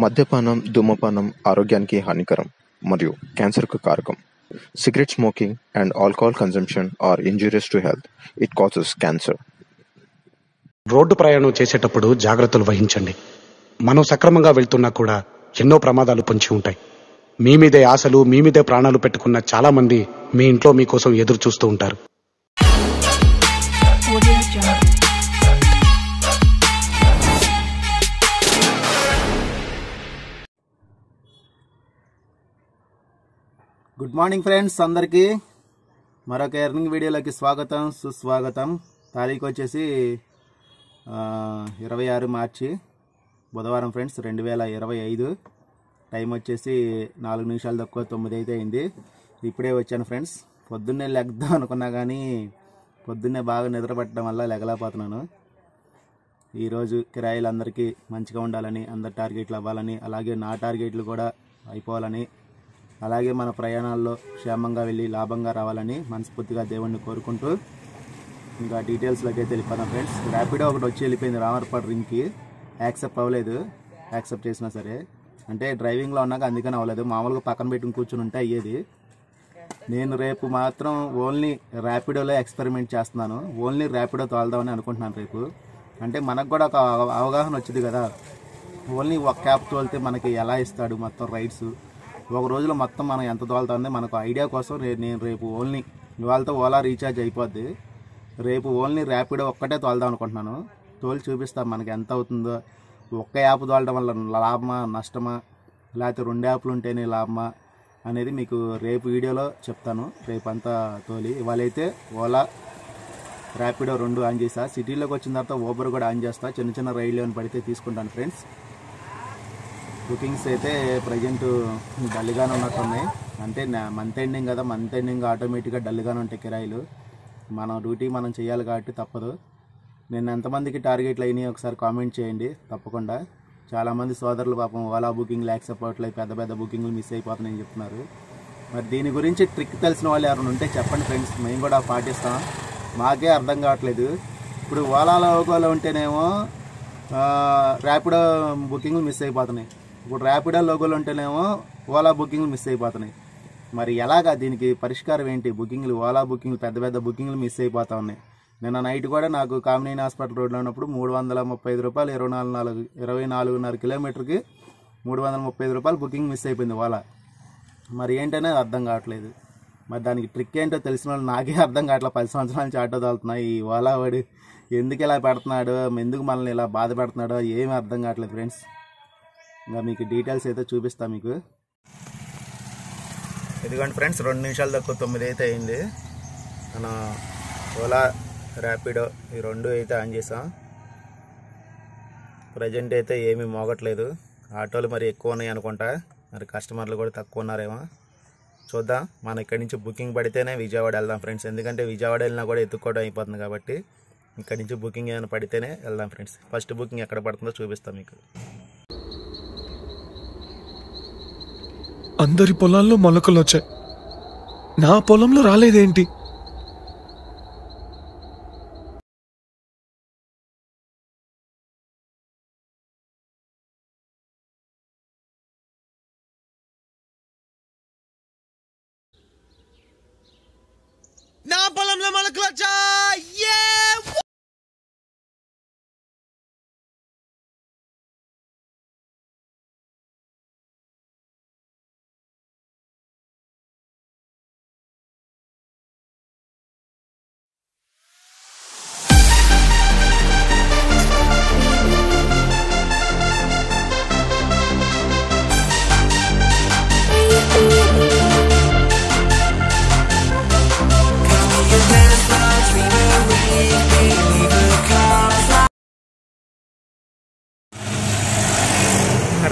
మద్యపానం, ధూమపానం ఆరోగ్యానికి హానికరం మరియు క్యాన్సర్కు కారకం. Cigarette smoking and alcohol consumption are injurious to health. It causes cancer. Road ప్రయాణం చేసేటప్పుడు జాగ్రత్తలు వహించండి. మనం సక్రమంగా వెళ్తున్నా కూడా ఎన్నో ప్రమాదాలు పొంచి ఉంటాయి. మీ మీదే ఆశలు, మీ మీదే ప్రాణాలు పెట్టుకున్న చాలా మంది మీ ఇంట్లో మీకోసం ఎదురు చూస్తూ ఉంటారు. గుడ్ మార్నింగ్ ఫ్రెండ్స్, అందరికీ మరొక ఎర్నింగ్ వీడియోలోకి స్వాగతం, సుస్వాగతం. తారీఖు వచ్చేసి 26 మార్చి బుధవారం ఫ్రెండ్స్, 2025. టైం వచ్చేసి 4 నిమిషాలు తక్కువ 9 అయితే అయింది. ఇప్పుడే వచ్చాను ఫ్రెండ్స్. పొద్దున్నే లెగ్దాం అనుకున్నా కానీ పొద్దున్నే బాగా నిద్రపట్టడం వల్ల లెగలేకపోతున్నాను. ఈరోజు కిరాయిలు అందరికీ మంచిగా ఉండాలని, అందరి టార్గెట్లు అవ్వాలని, అలాగే నా టార్గెట్లు కూడా అయిపోవాలని, అలాగే మన ప్రయాణాల్లో క్షేమంగా వెళ్ళి లాభంగా రావాలని మనస్ఫూర్తిగా దేవుణ్ణి కోరుకుంటూ ఇంకా డీటెయిల్స్లోకి అయితే వెళ్ళిపోతాం ఫ్రెండ్స్. ర్యాపిడో ఒకటి వచ్చి వెళ్ళిపోయింది రామర్పాడు రింగ్కి. యాక్సెప్ట్ అవ్వలేదు. యాక్సెప్ట్ చేసినా సరే అంటే డ్రైవింగ్లో ఉన్నాక అందుకని అవ్వలేదు. మామూలుగా పక్కన పెట్టుకుని కూర్చుని ఉంటే అయ్యేది. నేను రేపు మాత్రం ఓన్లీ ర్యాపిడోలో ఎక్స్పెరిమెంట్ చేస్తున్నాను. ఓన్లీ ర్యాపిడో తోలుదామని అనుకుంటున్నాను రేపు. అంటే మనకు కూడా ఒక అవగాహన వచ్చింది కదా, ఓన్లీ ఒక క్యాబ్ తోలితే మనకి ఎలా ఇస్తాడు మొత్తం రైడ్స్, ఒక రోజులో మొత్తం మనం ఎంత తోలుతుందో మనకు ఐడియా కోసం నేను రేపు ఓన్లీ ఇవాళతో ఓలా రీఛార్జ్ అయిపోద్ది. రేపు ఓన్లీ ర్యాపిడో ఒక్కటే తోలుదాం అనుకుంటున్నాను. తోలి చూపిస్తాను మనకి ఎంత అవుతుందో. ఒక్క యాప్ తోలడం వల్ల లాభమా నష్టమా, లేకపోతే 2 యాప్లు ఉంటేనే లాభమా అనేది మీకు రేపు వీడియోలో చెప్తాను. రేపు అంతా తోలి ఇవాళైతే ఓలా ర్యాపిడో 2 ఆన్ చేస్తా. సిటీలోకి వచ్చిన తర్వాత ఊబర్ కూడా ఆన్ చేస్తా. చిన్న చిన్న రైళ్ళు అని పడితే తీసుకుంటాను ఫ్రెండ్స్. బుకింగ్స్ అయితే ప్రజెంట్ డల్గానే ఉన్నట్టున్నాయి. అంటే మంత్ ఎండింగ్ కదా, మంత్ ఎండింగ్ ఆటోమేటిక్గా డల్గానే ఉంటాయి కిరాయిలు. మన డ్యూటీ మనం చేయాలి కాబట్టి తప్పదు. నేను ఎంతమందికి టార్గెట్లు అయినాయి ఒకసారి కామెంట్ చేయండి తప్పకుండా. చాలామంది సోదరులు పాపం ఓలా బుకింగ్లు యాక్సెప్ట్ అవ్వట్లేదు, పెద్ద పెద్ద బుకింగ్లు మిస్ అయిపోతున్నాయని చెప్తున్నారు. మరి దీని గురించి ట్రిక్ తెలిసిన వాళ్ళు ఎవరైనా ఉంటే చెప్పండి ఫ్రెండ్స్, మేము కూడా పాటిస్తాం. మాకే అర్థం కావట్లేదు. ఇప్పుడు ఓలాలో లోగోలో ఉంటేనేమో ర్యాపిడో బుకింగ్లు మిస్ అయిపోతున్నాయి. ఇప్పుడు ర్యాపిడో లోగోలు ఉంటేనేమో ఓలా బుకింగ్లు మిస్ అయిపోతున్నాయి. మరి ఎలాగా దీనికి పరిష్కారం ఏంటి? బుకింగ్లు ఓలా బుకింగ్లు పెద్ద పెద్ద బుకింగ్లు మిస్ అయిపోతా ఉన్నాయి. నిన్న నైట్ కూడా నాకు కామినేని హాస్పిటల్ రోడ్లో ఉన్నప్పుడు 335 రూపాయలు 24.5 కిలోమీటర్కి 335 రూపాయలు బుకింగ్ మిస్ అయిపోయింది ఓలా. మరి ఏంటనే అర్థం కావట్లేదు. మరి దానికి ట్రిక్ ఏంటో తెలిసిన వాళ్ళు నాకే అర్థం కావట్లేదు. 10 సంవత్సరాల నుంచి ఆటో తోలుతున్నాయి. ఈ ఓలా వాడు ఎందుకు ఇలా పెడుతున్నాడు, ఎందుకు మనల్ని ఇలా బాధ పెడుతున్నాడో ఏమీ అర్థం కావట్లేదు ఫ్రెండ్స్. ఇంకా మీకు డీటెయిల్స్ అయితే చూపిస్తా మీకు. ఇదిగోండి ఫ్రెండ్స్, 2 నిమిషాలు తక్కువ 9 అయితే అయింది. మనం ఓలా ర్యాపిడో ఈ 2 అయితే ఆన్ చేసాం. ప్రజెంట్ అయితే ఏమీ మోగట్లేదు. ఆటోలు మరి ఎక్కువ ఉన్నాయి అనుకుంటా, మరి కస్టమర్లు కూడా తక్కువ ఉన్నారేమో చూద్దాం. మనం ఇక్కడి నుంచి బుకింగ్ పడితేనే విజయవాడ వెళ్దాం ఫ్రెండ్స్. ఎందుకంటే విజయవాడ వెళ్ళినా కూడా ఎత్తుక్కోవడం అయిపోతుంది కాబట్టి ఇక్కడి నుంచి బుకింగ్ ఏమైనా పడితేనే వెళ్దాం ఫ్రెండ్స్. ఫస్ట్ బుకింగ్ ఎక్కడ పడుతుందో చూపిస్తాం మీకు. అందరి పొలాల్లో మొలకలు వచ్చాయి, నా పొలంలో రాలేదేంటి? నా పొలంలో మొలకలు వచ్చాయి.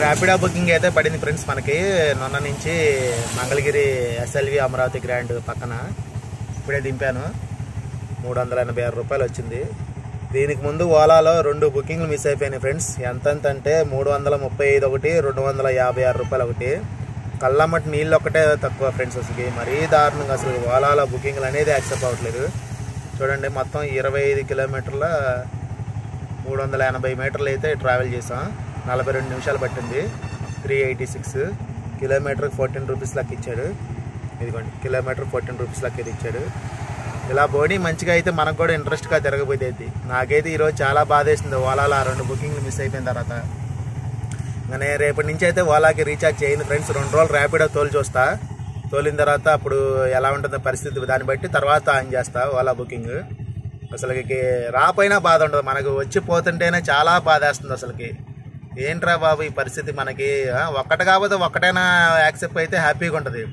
ర్యాపిడో బుకింగ్ అయితే పడింది ఫ్రెండ్స్ మనకి. నిన్న నుంచి మంగళగిరి ఎస్ఎల్వి అమరావతి గ్రాండ్ పక్కన ఇప్పుడే దింపాను. 386 రూపాయలు వచ్చింది. దీనికి ముందు ఓలాలో 2 బుకింగ్లు మిస్ అయిపోయినాయి ఫ్రెండ్స్. ఎంతంత అంటే 335 ఒకటి, 256 రూపాయలు ఒకటి. కళ్ళమ్మటి నీళ్ళు ఒకటే తక్కువ ఫ్రెండ్స్. అసలు మరీ దారుణంగా అసలు ఓలాలో బుకింగ్లు అనేది యాక్సెప్ట్ అవ్వట్లేదు. చూడండి, మొత్తం 25 కిలోమీటర్ల 380 మీటర్లు అయితే ట్రావెల్ చేసాం. 42 నిమిషాలు పట్టింది. 386, కిలోమీటర్ 14 రూపీస్ లెక్క ఇచ్చాడు. ఇదిగోండి కిలోమీటర్ 14 రూపీస్ లెక్క ఇది ఇచ్చాడు. ఇలా బోడీ మంచిగా అయితే మనకు కూడా ఇంట్రెస్ట్గా తిరగబోయేది. నాకైతే ఈరోజు చాలా బాధ వేసింది ఓలాలో 2 బుకింగ్లు మిస్ అయిపోయిన తర్వాత. ఇంకా నేను రేపటి నుంచి అయితే ఓలాకి రీఛార్జ్ చేయను ఫ్రెండ్స్. 2 రోజులు ర్యాపిడో తోలి చూస్తా. తోలిన తర్వాత అప్పుడు ఎలా ఉంటుందో పరిస్థితి దాన్ని బట్టి తర్వాత ఆన్ చేస్తా ఓలా బుకింగ్. అసలుకి రాపోయినా బాధ ఉండదు, మనకు వచ్చి పోతుంటేనే చాలా బాధ వేస్తుంది. అసలుకి ఏంట్రా బాబు ఈ పరిస్థితి మనకి. ఒక్కటి కాకపోతే ఒక్కటైనా యాక్సెప్ట్ అయితే హ్యాపీగా ఉంటుంది.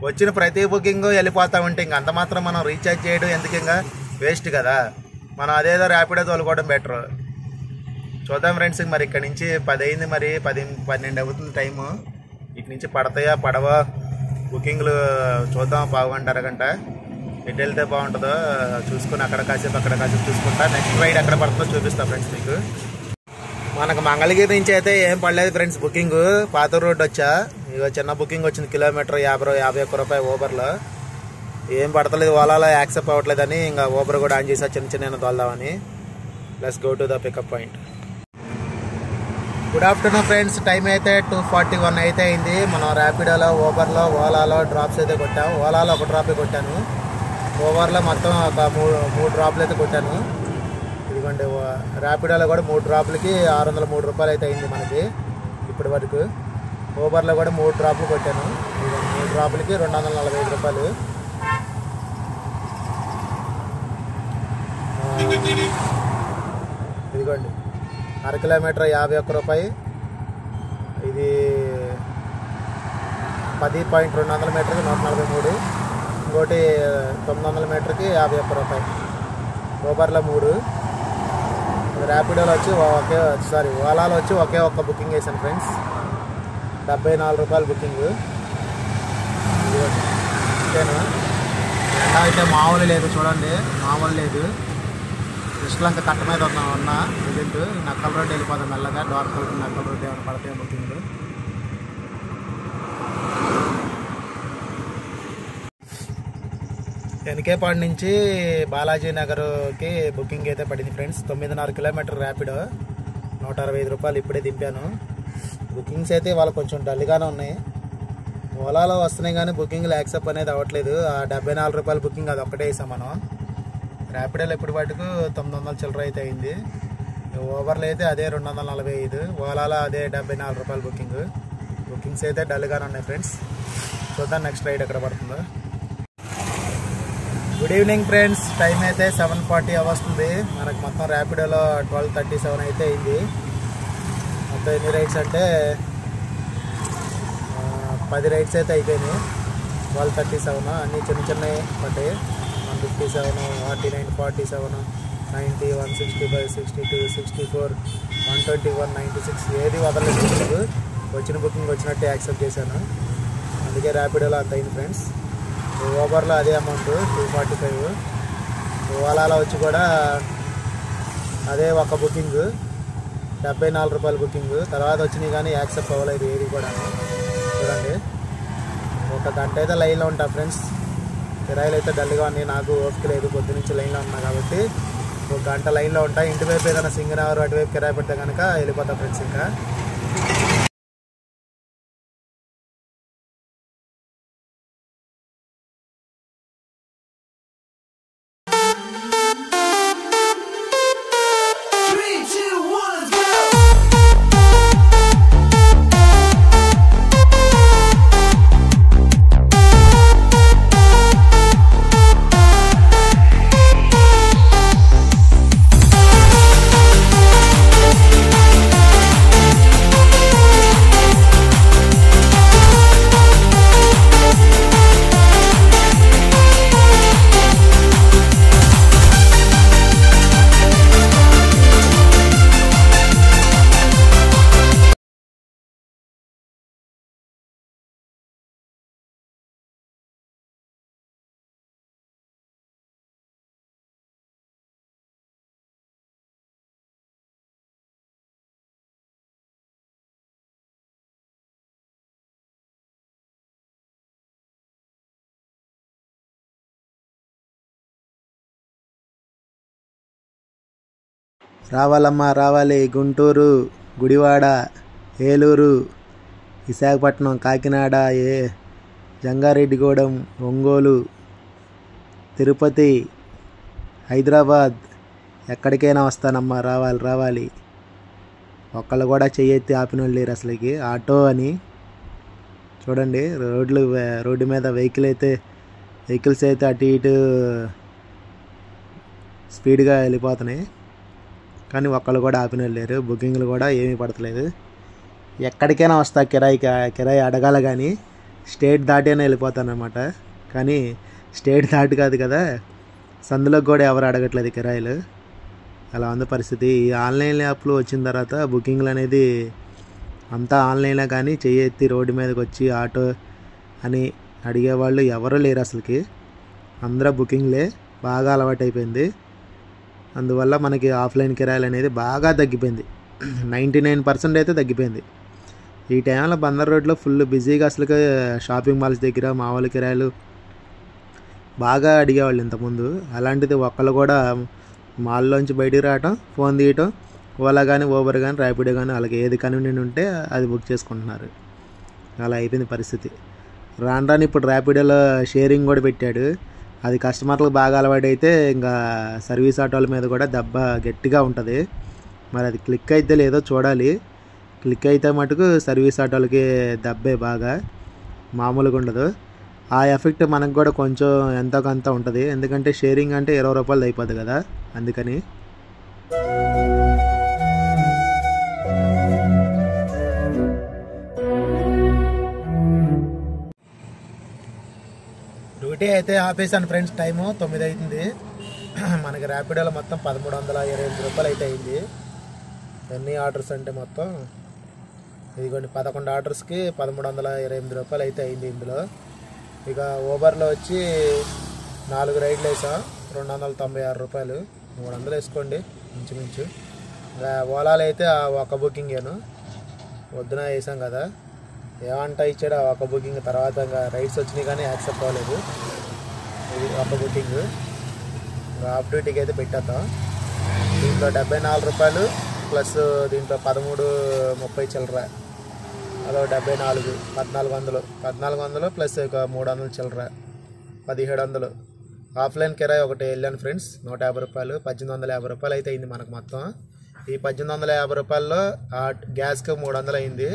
వచ్చిన ప్రతి బుకింగ్ వెళ్ళిపోతా ఉంటే ఇంక అంత మాత్రం మనం రీఛార్జ్ చేయడం ఎందుకు, ఇంకా వేస్ట్ కదా. మనం అదేదో ర్యాపిడో తోలుకోవడం బెటర్. చూద్దాం ఫ్రెండ్స్. మరి ఇక్కడ నుంచి 10 అయింది, మరి 10-12 అవుతుంది టైము. ఇటు నుంచి పడతాయా పడవా బుకింగ్లు చూద్దాం. పావుగంట అరగంట ఎటు వెళ్తే బాగుంటుందో చూసుకుని అక్కడ కాసేపు చూసుకుంటా. నెక్స్ట్ రైడ్ ఎక్కడ పడుతుందో చూపిస్తా ఫ్రెండ్స్ మీకు. మనకు మంగళగిరి నుంచి అయితే ఏం పడలేదు ఫ్రెండ్స్ బుకింగ్. పాతూరు రోడ్ వచ్చా, ఇక చిన్న బుకింగ్ వచ్చింది కిలోమీటర్ 51 రూపాయలు ఓబర్లో. ఏం పడతలేదు ఓలాలో, యాక్సెప్ట్ అవ్వట్లేదని ఇంకా ఓబర్ కూడా ఆన్ చేసా చిన్న తోలుదామని. Let's go to the pickup point. Good afternoon friends. Time అయితే 2:41 అయితే అయింది. మనం ర్యాపిడోలో, ఓబర్లో, ఓలాలో డ్రాప్స్ అయితే కొట్టాము. ఓలాలో 1 డ్రాపే కొట్టాను, ఓవర్లో మొత్తం ఒక 3 డ్రాప్లు అయితే కొట్టాను. ఇదిగోండి ర్యాపిడోలో కూడా 3 డ్రాపులకి 603 రూపాయలు అయితే అయింది మనకి ఇప్పటి వరకు. ఓబర్లో కూడా 3 డ్రాపులు కొట్టాను. 3 డ్రాపులకి 245 రూపాయలు. ఇదిగోండి 1/2 కిలోమీటర్ 51 రూపాయి. ఇది 10.200 మీటర్కి 143. ఇంకోటి 900 మీటర్కి 51 రూపాయి. ఓబర్లో 3. ర్యాపిడోలో వచ్చి ఓలాలో వచ్చి ఒకే ఒక్క బుకింగ్ వేసాను ఫ్రెండ్స్. 74 రూపాయలు బుకింగ్. ఓకేనా. ఎండ అయితే మామూలు లేదు చూడండి, మామూలు లేదు. కృష్ణలంక కట్ట మీద ఉన్నా ప్రజెంట్. నక్కల రోడ్డు వెళ్ళిపోతాం మెల్లగా. డార్క్ రోడ్డు, నక్కల రోడ్డు ఏమైనా పడతాయి బుకింగ్లు. ఎన్కేపాడు నుంచి బాలాజీ నగర్కి బుకింగ్ అయితే పడింది ఫ్రెండ్స్. 9.5 కిలోమీటర్ ర్యాపిడో, 165 రూపాయలు ఇప్పుడే దింపాను. బుకింగ్స్ అయితే వాళ్ళు కొంచెం డల్గానే ఉన్నాయి. ఓలాలో వస్తున్నాయి కానీ బుకింగ్లు యాక్సెప్ట్ అనేది అవ్వట్లేదు. ఆ 74 రూపాయల బుకింగ్ అది ఒక్కటే వేసాం మనం. ర్యాపిడోలో ఇప్పటి వాటికి 900 చిల్లర అయితే అయింది. ఓవర్లో అయితే అదే 245. ఓలాలో అదే 74 రూపాయల బుకింగ్. బుకింగ్స్ అయితే డల్గానే ఉన్నాయి ఫ్రెండ్స్. చూద్దాం నెక్స్ట్ రైడ్ ఎక్కడ పడుతుందో. Good evening friends. టైం అయితే 7:40 వస్తుంది. మనకు మొత్తం ర్యాపిడోలో 12:37 అయితే అయింది. మొత్తం ఎన్ని రైడ్స్ అంటే 10 రైడ్స్ అయితే అయిపోయినాయి. 12:37 అన్నీ చిన్నవి పడ్డాయి. 157, 49, 47, 90, 165, 62, 64, 121, 96 ఏది వదలలేదు బుకింగ్. వచ్చిన బుకింగ్ వచ్చినట్టే యాక్సెప్ట్ చేశాను. అందుకే ర్యాపిడోలో అంత అయింది ఫ్రెండ్స్. ఓబర్లో అదే అమౌంట్ 245. ఓలాలో వచ్చి కూడా అదే ఒక బుకింగ్ 74 రూపాయల బుకింగ్. తర్వాత వచ్చినాయి కానీ యాక్సెప్ట్ అవ్వలేదు ఏది కూడా. చూడండి 1 గంట అయితే లైన్లో ఉంటా ఫ్రెండ్స్. కిరాయిలు అయితే డల్గా ఉన్నాయి. నాకు ఓపిక లేదు, పొద్దు నుంచి లైన్లో ఉన్నా కాబట్టి 1 గంట లైన్లో ఉంటా. ఇంటివైపు ఏదైనా సింగనగర్ అటువైపు కిరాయి పడితే కనుక వెళ్ళిపోతా ఫ్రెండ్స్. ఇంకా రావాలమ్మా రావాలి. గుంటూరు, గుడివాడ, ఏలూరు, విశాఖపట్నం, కాకినాడ, జంగారెడ్డిగూడెం, ఒంగోలు, తిరుపతి, హైదరాబాద్, ఎక్కడికైనా వస్తానమ్మా, రావాలి. ఒక్కళ్ళు కూడా చెయ్యెత్తి ఆపిన వాళ్ళు లేరు అసలుకి. ఆటో అని చూడండి, రోడ్డు మీద వెహికల్స్ అయితే అటు ఇటు స్పీడ్గా వెళ్ళిపోతున్నాయి, కానీ ఒక్కళ్ళు కూడా ఆపిన వాళ్ళు లేరు. బుకింగ్లు కూడా ఏమీ పడతలేదు. ఎక్కడికైనా వస్తా కిరాయి అడగాల, కానీ స్టేట్ దాటైనా వెళ్ళిపోతానమాట. కానీ స్టేట్ దాటి కాదు కదా, సందులోకి కూడా ఎవరు అడగట్లేదు కిరాయిలు. అలా ఉంది పరిస్థితి. ఈ ఆన్లైన్ యాప్లు వచ్చిన తర్వాత బుకింగ్లు అనేది అంతా ఆన్లైన్లో, కానీ చెయ్యెత్తి రోడ్డు మీదకి వచ్చి ఆటో అని అడిగేవాళ్ళు ఎవరూ లేరు అసలుకి. అందరూ బుకింగ్లే బాగా అలవాటైపోయింది. అందువల్ల మనకి ఆఫ్లైన్ కిరాయిలు అనేది బాగా తగ్గిపోయింది. 99% అయితే తగ్గిపోయింది. ఈ టైంలో బందర్ రోడ్లో ఫుల్ బిజీగా అసలుకి షాపింగ్ మాల్స్ దగ్గర మామూలు కిరాయిలు బాగా అడిగేవాళ్ళు ఇంతకుముందు. అలాంటిది ఒక్కళ్ళు కూడా మాల్లోంచి బయటికి రావటం, ఫోన్ తీయటం, ఓలా కానీ ఊబర్ కానీ ర్యాపిడో కానీ వాళ్ళకి ఏది కన్వీనియంట్ ఉంటే అది బుక్ చేసుకుంటున్నారు. అలా అయిపోయింది పరిస్థితి. రాను ఇప్పుడు ర్యాపిడోలో షేరింగ్ కూడా పెట్టాడు. అది కస్టమర్లకు బాగా అలవాటైతే ఇంకా సర్వీస్ ఆటోల మీద కూడా దెబ్బ గట్టిగా ఉంటుంది. మరి అది క్లిక్ అయితే లేదో చూడాలి. క్లిక్ అయితే మటుకు సర్వీస్ ఆటోలకి దెబ్బే బాగా, మామూలుగా ఉండదు. ఆ ఎఫెక్ట్ మనకు కూడా కొంచెం ఎంతో కొంత ఉంటుంది. ఎందుకంటే షేరింగ్ అంటే 20 రూపాయలు అయిపోద్ది కదా, అందుకని. డ్యూటీ అయితే ఆపేసాను ఫ్రెండ్స్. టైము 9 అవుతుంది. మనకి ర్యాపిడోలో మొత్తం 1328 రూపాయలు అయితే అయింది. ఎన్ని ఆర్డర్స్ అంటే మొత్తం ఇదిగోండి 11 ఆర్డర్స్కి 1328 రూపాయలు అయితే అయింది ఇందులో. ఇక ఊబర్లో వచ్చి 4 రైడ్లు వేసాం, 296 రూపాయలు. 300 వేసుకోండి ఇంచుమించు. ఇంకా ఓలాలో అయితే ఒక బుకింగేను, వద్దున వేసాం కదా, ఏమంటా ఇచ్చాడు ఆ ఒక బుకింగ్. తర్వాత ఇంకా రైడ్స్ వచ్చినాయి కానీ యాక్సెప్ట్ అవ్వలేదు. ఇది ఒక బుకింగ్. ఇంకా ఆఫ్ డ్యూటీకి అయితే పెట్టేద్దాం. దీంట్లో 74 రూపాయలు ప్లస్ దీంట్లో 13.30 చిల్లర, అదో 74, 1400 ప్లస్ ఒక 300 చిల్లర, 1700. ఆఫ్లైన్ కిరాయి ఒకటి వెళ్ళాను ఫ్రెండ్స్, 150 రూపాయలు, 1850 రూపాయలు అయితే అయింది మనకు మొత్తం. ఈ 1850 రూపాయల్లో గ్యాస్కి 300 అయింది.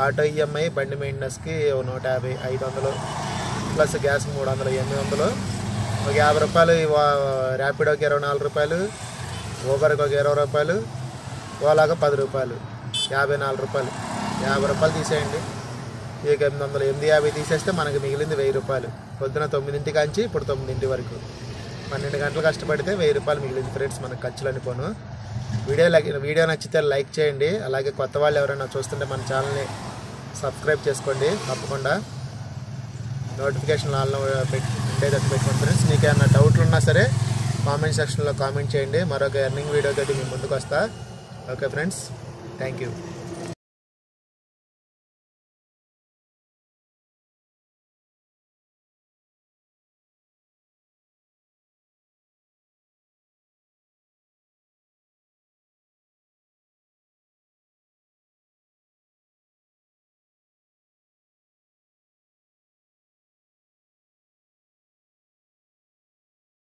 ఆటో ఈఎంఐ, బండి మెయింటెనెన్స్కి 150, 500 ప్లస్ గ్యాస్ 300, 800. ఒక 50 రూపాయలు ర్యాపిడోకి 24 రూపాయలు, ఊబర్కి ఒక 20 రూపాయలు, ఓలాగా 10 రూపాయలు, 54 రూపాయలు. 50 రూపాయలు తీసేయండి. ఇక 850 తీసేస్తే మనకి మిగిలింది 1000 రూపాయలు. పొద్దున 9 కాంచి ఇప్పుడు 9 వరకు 12 గంటలు కష్టపడితే 1000 రూపాయలు మిగిలింది ఫ్రెండ్స్ మనకు ఖర్చులని పోను. వీడియో నచ్చితే లైక్ చేయండి. అలాగే కొత్త వాళ్ళు ఎవరైనా చూస్తుంటే మన ఛానల్ని సబ్స్క్రైబ్ చేసుకోండి. తప్పకుండా నోటిఫికేషన్ ఆన్లో ఉండేటట్టు పెట్టుకోండి ఫ్రెండ్స్. మీకు ఏమైనా డౌట్లు ఉన్నా సరే కామెంట్ సెక్షన్లో కామెంట్ చేయండి. మరొక ఎర్నింగ్ వీడియోతో మీ ముందుకు వస్తా. Okay friends, thank you.